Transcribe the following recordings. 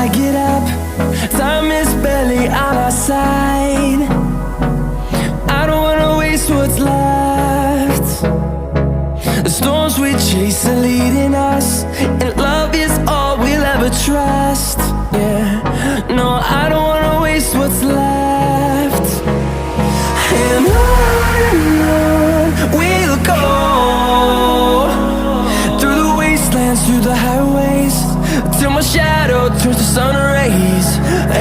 I get up, time is barely on our side. I don't wanna waste what's left. The storms we chase are leading us, and love is all we'll ever trust. Yeah, no, I don't wanna waste what's left. And on we'll go, through the wastelands, through the highways, till my shadow turns to sun rays.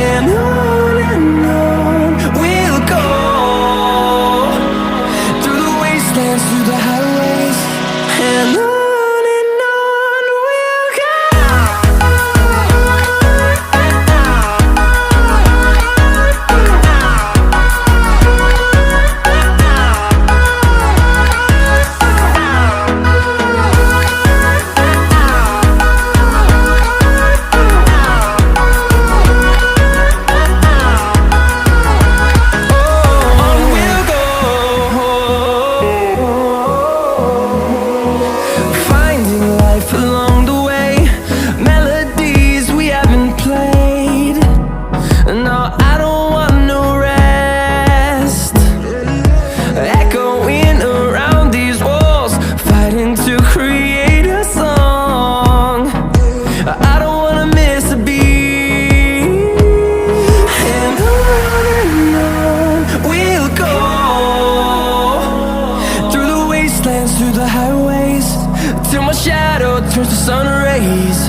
And on we'll go, through the wastelands, through the highways, and on we'll go. Through the highways, till my shadow turns to sun rays.